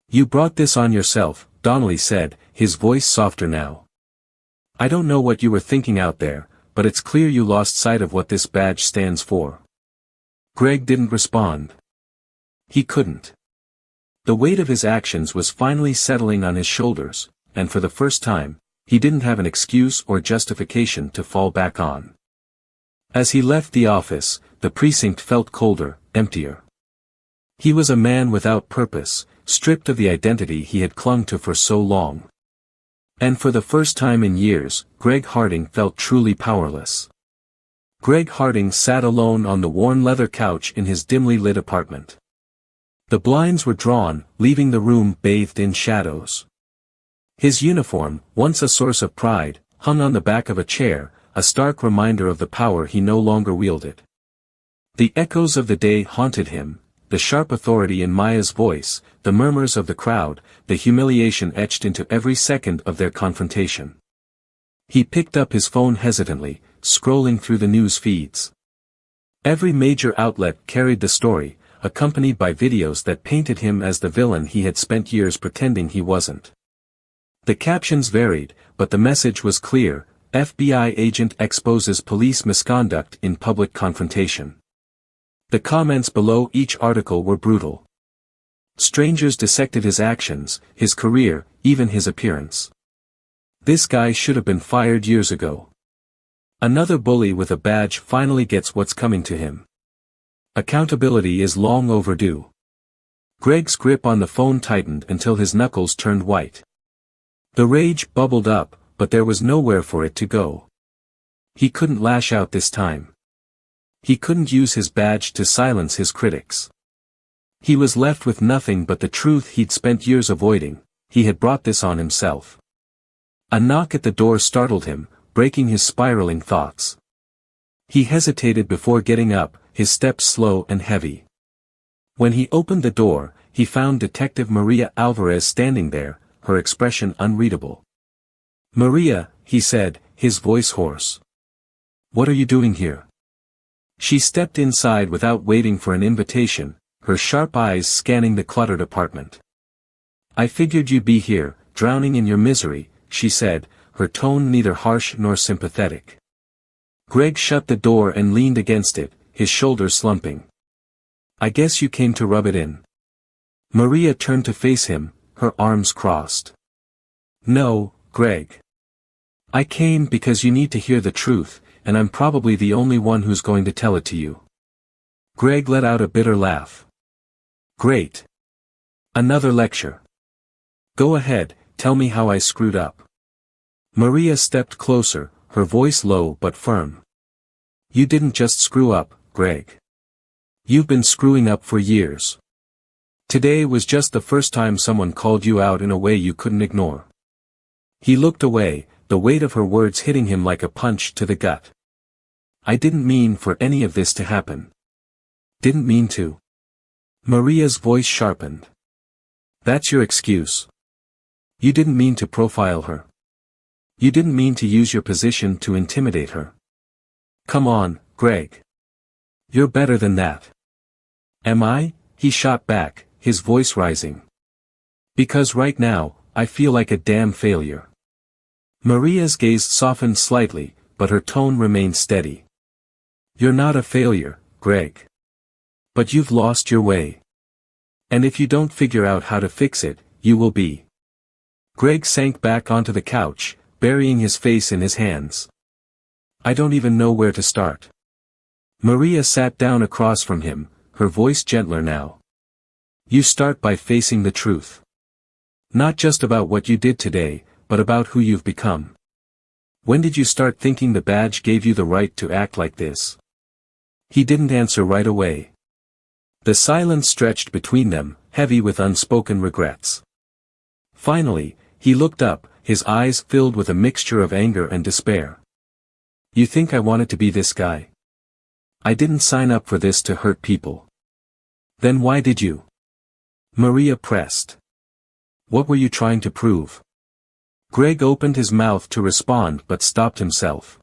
You brought this on yourself, Donnelly said, his voice softer now. I don't know what you were thinking out there, but it's clear you lost sight of what this badge stands for. Greg didn't respond. He couldn't. The weight of his actions was finally settling on his shoulders, and for the first time, he didn't have an excuse or justification to fall back on. As he left the office, the precinct felt colder, emptier. He was a man without purpose, stripped of the identity he had clung to for so long. And for the first time in years, Greg Harding felt truly powerless. Greg Harding sat alone on the worn leather couch in his dimly lit apartment. The blinds were drawn, leaving the room bathed in shadows. His uniform, once a source of pride, hung on the back of a chair, a stark reminder of the power he no longer wielded. The echoes of the day haunted him, the sharp authority in Maya's voice, the murmurs of the crowd, the humiliation etched into every second of their confrontation. He picked up his phone hesitantly, scrolling through the news feeds. Every major outlet carried the story, accompanied by videos that painted him as the villain he had spent years pretending he wasn't. The captions varied, but the message was clear: FBI agent exposes police misconduct in public confrontation. The comments below each article were brutal. Strangers dissected his actions, his career, even his appearance. This guy should have been fired years ago. Another bully with a badge finally gets what's coming to him. Accountability is long overdue. Greg's grip on the phone tightened until his knuckles turned white. The rage bubbled up, but there was nowhere for it to go. He couldn't lash out this time. He couldn't use his badge to silence his critics. He was left with nothing but the truth he'd spent years avoiding. He had brought this on himself. A knock at the door startled him, breaking his spiraling thoughts. He hesitated before getting up, his steps slow and heavy. When he opened the door, he found Detective Maria Alvarez standing there, her expression unreadable. "Maria," he said, his voice hoarse. "What are you doing here?" She stepped inside without waiting for an invitation, her sharp eyes scanning the cluttered apartment. "I figured you'd be here, drowning in your misery," she said, her tone neither harsh nor sympathetic. Greg shut the door and leaned against it, his shoulders slumping. "I guess you came to rub it in." Maria turned to face him, her arms crossed. "No, Greg. I came because you need to hear the truth, and I'm probably the only one who's going to tell it to you." Greg let out a bitter laugh. "Great. Another lecture. Go ahead, tell me how I screwed up." Maria stepped closer, her voice low but firm. "You didn't just screw up, Greg. You've been screwing up for years. Today was just the first time someone called you out in a way you couldn't ignore." He looked away, the weight of her words hitting him like a punch to the gut. "I didn't mean for any of this to happen. Didn't mean to." Maria's voice sharpened. "That's your excuse. You didn't mean to profile her. You didn't mean to use your position to intimidate her. Come on, Greg. You're better than that." "Am I?" he shot back, his voice rising. "Because right now, I feel like a damn failure." Maria's gaze softened slightly, but her tone remained steady. "You're not a failure, Greg. But you've lost your way. And if you don't figure out how to fix it, you will be." Greg sank back onto the couch, burying his face in his hands. "I don't even know where to start." Maria sat down across from him, her voice gentler now. "You start by facing the truth. Not just about what you did today, but about who you've become. When did you start thinking the badge gave you the right to act like this?" He didn't answer right away. The silence stretched between them, heavy with unspoken regrets. Finally, he looked up, his eyes filled with a mixture of anger and despair. "You think I wanted to be this guy? I didn't sign up for this to hurt people. Then why did you?" Maria pressed. "What were you trying to prove?" Greg opened his mouth to respond but stopped himself.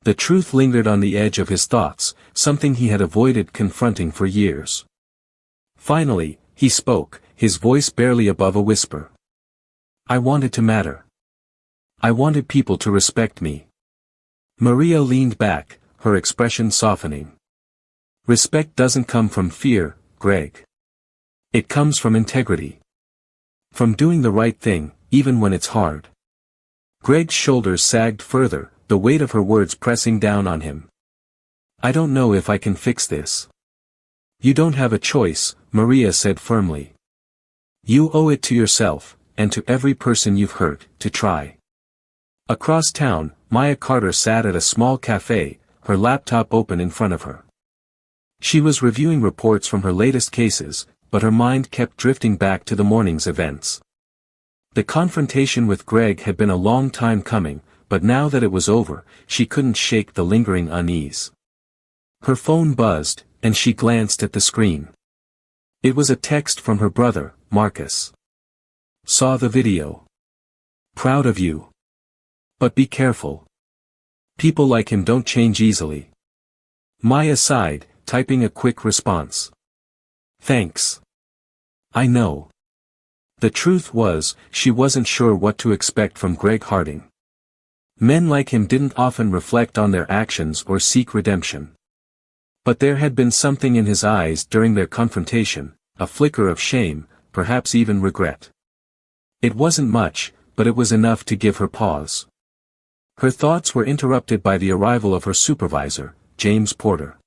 The truth lingered on the edge of his thoughts, something he had avoided confronting for years. Finally, he spoke, his voice barely above a whisper. "I wanted to matter. I wanted people to respect me." Maria leaned back, her expression softening. "Respect doesn't come from fear, Greg. It comes from integrity. From doing the right thing, even when it's hard." Greg's shoulders sagged further, the weight of her words pressing down on him. "I don't know if I can fix this." "You don't have a choice," Maria said firmly. "You owe it to yourself, and to every person you've hurt, to try." Across town, Maya Carter sat at a small cafe, her laptop open in front of her. She was reviewing reports from her latest cases, but her mind kept drifting back to the morning's events. The confrontation with Greg had been a long time coming, but now that it was over, she couldn't shake the lingering unease. Her phone buzzed, and she glanced at the screen. It was a text from her brother, Marcus. "Saw the video. Proud of you. But be careful. People like him don't change easily." Maya sighed, typing a quick response. "Thanks. I know." The truth was, she wasn't sure what to expect from Greg Harding. Men like him didn't often reflect on their actions or seek redemption. But there had been something in his eyes during their confrontation, a flicker of shame, perhaps even regret. It wasn't much, but it was enough to give her pause. Her thoughts were interrupted by the arrival of her supervisor, James Porter.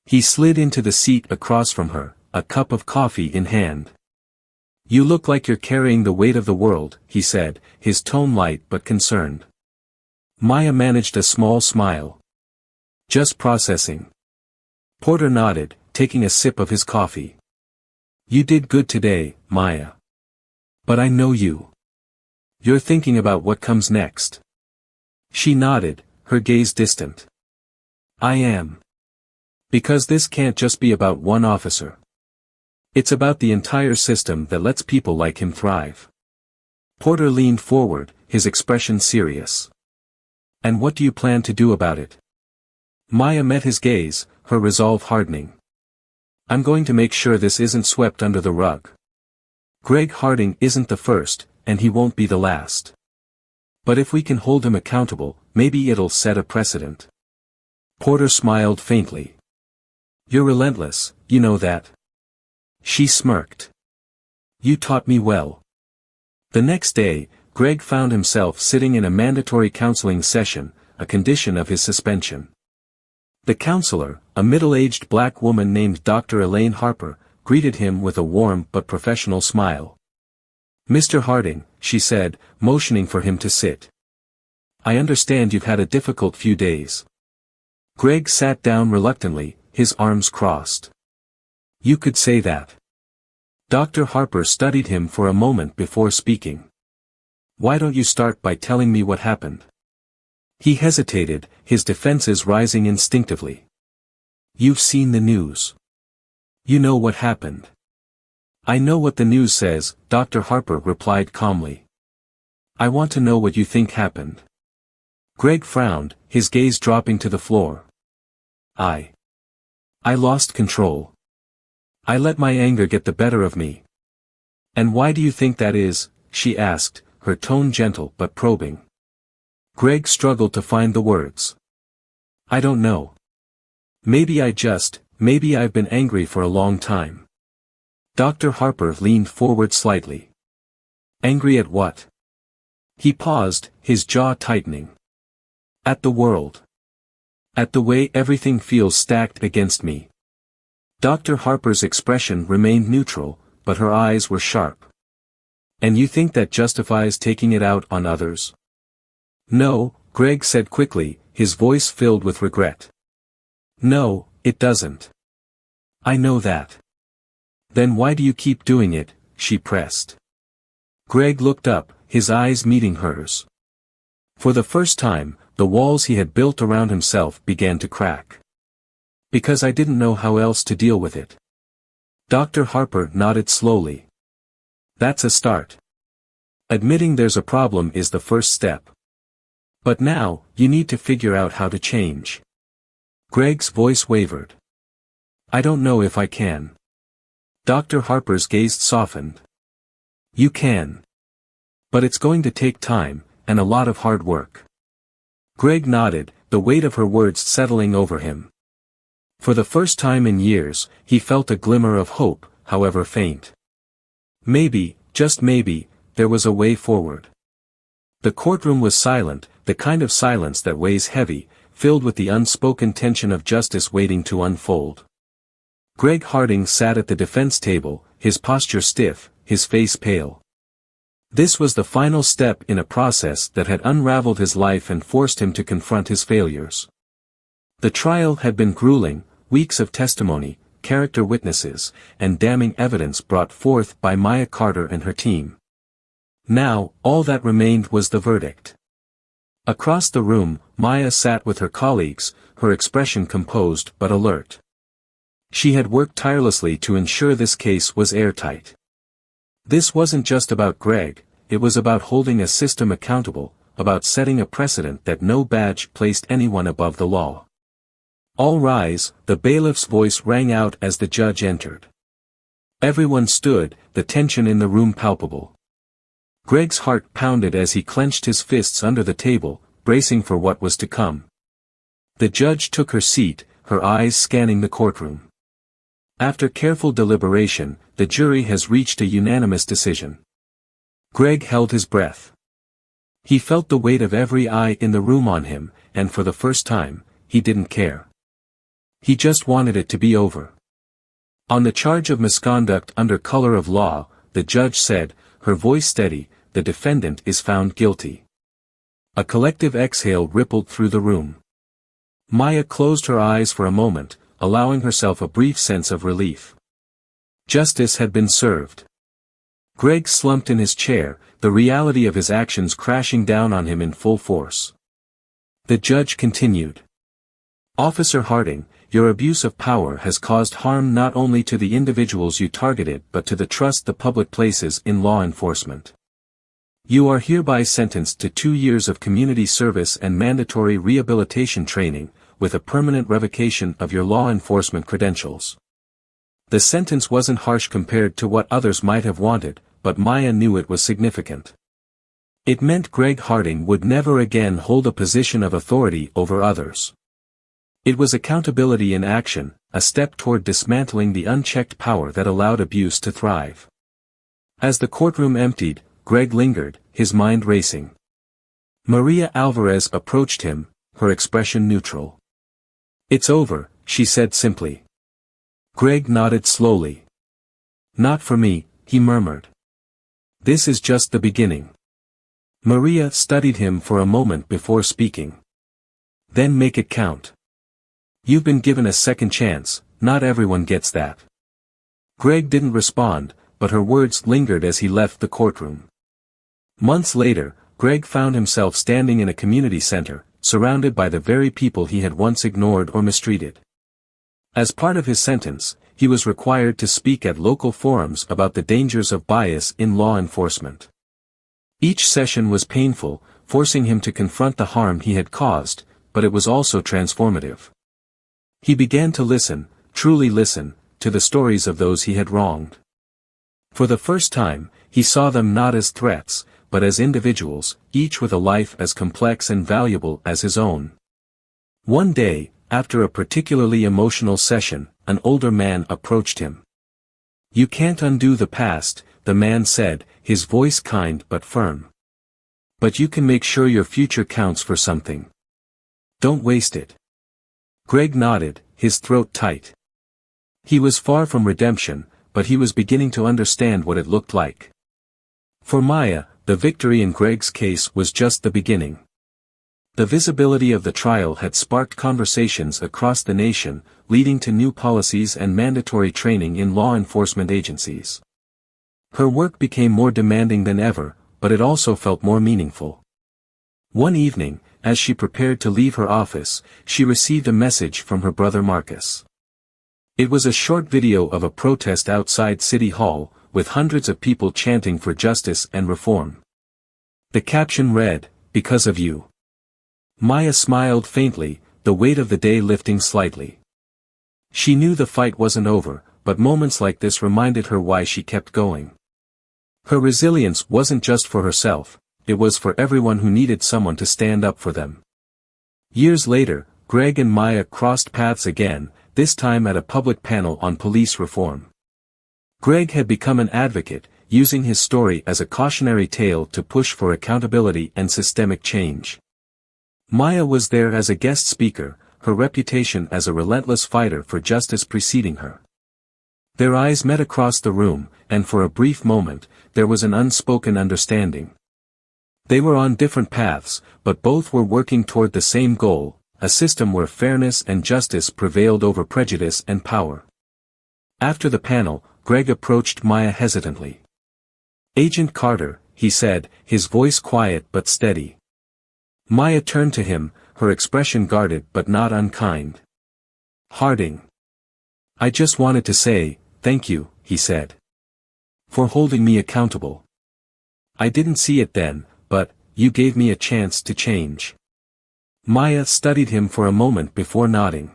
He slid into the seat across from her, a cup of coffee in hand. "You look like you're carrying the weight of the world," he said, his tone light but concerned. Maya managed a small smile. "Just processing." Porter nodded, taking a sip of his coffee. "You did good today, Maya. But I know you. You're thinking about what comes next." She nodded, her gaze distant. "I am. Because this can't just be about one officer. It's about the entire system that lets people like him thrive." Porter leaned forward, his expression serious. "And what do you plan to do about it?" Maya met his gaze, her resolve hardening. "I'm going to make sure this isn't swept under the rug. Greg Harding isn't the first, and he won't be the last. But if we can hold him accountable, maybe it'll set a precedent." Porter smiled faintly. "You're relentless, you know that." She smirked. "You taught me well." The next day, Greg found himself sitting in a mandatory counseling session, a condition of his suspension. The counselor, a middle-aged black woman named Dr. Elaine Harper, greeted him with a warm but professional smile. "Mr. Harding," she said, motioning for him to sit. "I understand you've had a difficult few days." Greg sat down reluctantly, his arms crossed. "You could say that." Dr. Harper studied him for a moment before speaking. "Why don't you start by telling me what happened?" He hesitated, his defenses rising instinctively. "You've seen the news. You know what happened." "I know what the news says," Dr. Harper replied calmly. "I want to know what you think happened." Greg frowned, his gaze dropping to the floor. I lost control. I let my anger get the better of me." "And why do you think that is?" she asked, her tone gentle but probing. Greg struggled to find the words. "I don't know. Maybe I've been angry for a long time." Dr. Harper leaned forward slightly. "Angry at what?" He paused, his jaw tightening. "At the world. At the way everything feels stacked against me." Dr. Harper's expression remained neutral, but her eyes were sharp. "And you think that justifies taking it out on others?" "No," Greg said quickly, his voice filled with regret. "No, it doesn't. I know that." "Then why do you keep doing it?" she pressed. Greg looked up, his eyes meeting hers. For the first time, the walls he had built around himself began to crack. "Because I didn't know how else to deal with it." Dr. Harper nodded slowly. "That's a start. Admitting there's a problem is the first step. But now, you need to figure out how to change." Greg's voice wavered. "I don't know if I can." Dr. Harper's gaze softened. "You can. But it's going to take time, and a lot of hard work." Greg nodded, the weight of her words settling over him. For the first time in years, he felt a glimmer of hope, however faint. Maybe, just maybe, there was a way forward. The courtroom was silent, the kind of silence that weighs heavy, filled with the unspoken tension of justice waiting to unfold. Greg Harding sat at the defense table, his posture stiff, his face pale. This was the final step in a process that had unraveled his life and forced him to confront his failures. The trial had been grueling, weeks of testimony, character witnesses, and damning evidence brought forth by Maya Carter and her team. Now, all that remained was the verdict. Across the room, Maya sat with her colleagues, her expression composed but alert. She had worked tirelessly to ensure this case was airtight. This wasn't just about Greg, it was about holding a system accountable, about setting a precedent that no badge placed anyone above the law. "All rise," the bailiff's voice rang out as the judge entered. Everyone stood, the tension in the room palpable. Greg's heart pounded as he clenched his fists under the table, bracing for what was to come. The judge took her seat, her eyes scanning the courtroom. After careful deliberation, the jury has reached a unanimous decision. Greg held his breath. He felt the weight of every eye in the room on him, and for the first time, he didn't care. He just wanted it to be over. On the charge of misconduct under color of law, the judge said, her voice steady, the defendant is found guilty. A collective exhale rippled through the room. Maya closed her eyes for a moment, allowing herself a brief sense of relief. Justice had been served. Greg slumped in his chair, the reality of his actions crashing down on him in full force. The judge continued. Officer Harding, your abuse of power has caused harm not only to the individuals you targeted but to the trust the public places in law enforcement. You are hereby sentenced to 2 years of community service and mandatory rehabilitation training, with a permanent revocation of your law enforcement credentials. The sentence wasn't harsh compared to what others might have wanted, but Maya knew it was significant. It meant Greg Harding would never again hold a position of authority over others. It was accountability in action, a step toward dismantling the unchecked power that allowed abuse to thrive. As the courtroom emptied, Greg lingered, his mind racing. Maria Alvarez approached him, her expression neutral. It's over, she said simply. Greg nodded slowly. Not for me, he murmured. This is just the beginning. Maria studied him for a moment before speaking. Then make it count. You've been given a second chance, not everyone gets that. Greg didn't respond, but her words lingered as he left the courtroom. Months later, Greg found himself standing in a community center, surrounded by the very people he had once ignored or mistreated. As part of his sentence, he was required to speak at local forums about the dangers of bias in law enforcement. Each session was painful, forcing him to confront the harm he had caused, but it was also transformative. He began to listen, truly listen, to the stories of those he had wronged. For the first time, he saw them not as threats, but as individuals, each with a life as complex and valuable as his own. One day, after a particularly emotional session, an older man approached him. You can't undo the past, the man said, his voice kind but firm. But you can make sure your future counts for something. Don't waste it. Greg nodded, his throat tight. He was far from redemption, but he was beginning to understand what it looked like. For Maya, the victory in Greg's case was just the beginning. The visibility of the trial had sparked conversations across the nation, leading to new policies and mandatory training in law enforcement agencies. Her work became more demanding than ever, but it also felt more meaningful. One evening, as she prepared to leave her office, she received a message from her brother Marcus. It was a short video of a protest outside City Hall, with hundreds of people chanting for justice and reform. The caption read, "Because of you." Maya smiled faintly, the weight of the day lifting slightly. She knew the fight wasn't over, but moments like this reminded her why she kept going. Her resilience wasn't just for herself, it was for everyone who needed someone to stand up for them. Years later, Greg and Maya crossed paths again, this time at a public panel on police reform. Greg had become an advocate, using his story as a cautionary tale to push for accountability and systemic change. Maya was there as a guest speaker, her reputation as a relentless fighter for justice preceding her. Their eyes met across the room, and for a brief moment, there was an unspoken understanding. They were on different paths, but both were working toward the same goal, a system where fairness and justice prevailed over prejudice and power. After the panel, Greg approached Maya hesitantly. "Agent Carter," he said, his voice quiet but steady. Maya turned to him, her expression guarded but not unkind. "Harding. I just wanted to say, thank you," he said. "For holding me accountable. I didn't see it then, but you gave me a chance to change." Maya studied him for a moment before nodding.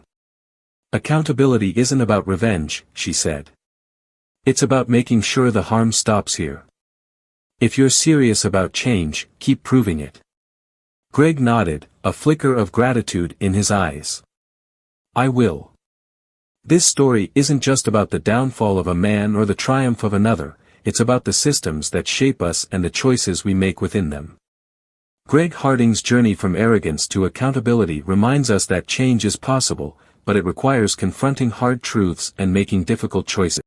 "Accountability isn't about revenge," she said. "It's about making sure the harm stops here. If you're serious about change, keep proving it." Greg nodded, a flicker of gratitude in his eyes. "I will. This story isn't just about the downfall of a man or the triumph of another, it's about the systems that shape us and the choices we make within them." Greg Harding's journey from arrogance to accountability reminds us that change is possible, but it requires confronting hard truths and making difficult choices.